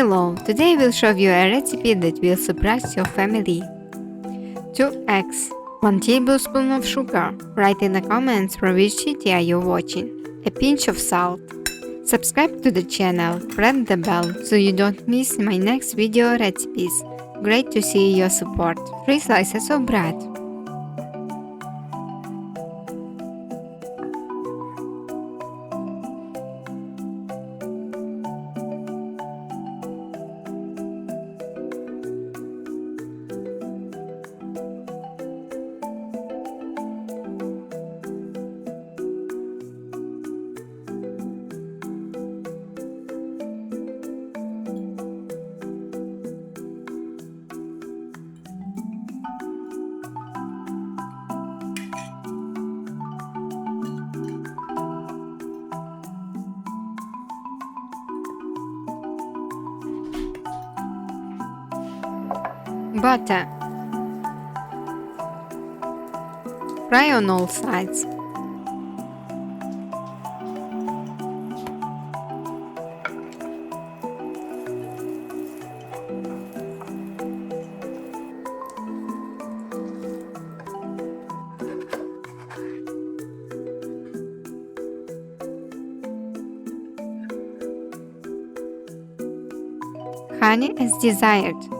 Hello, today we'll show you a recipe that will surprise your family. 2 eggs, 1 tablespoon of sugar, write in the comments from which city are you watching, a pinch of salt. Subscribe to the channel, press the bell so you don't miss my next video recipes. Great to see your support. 3 slices of bread. Butter. Fry on all sides. Honey as desired.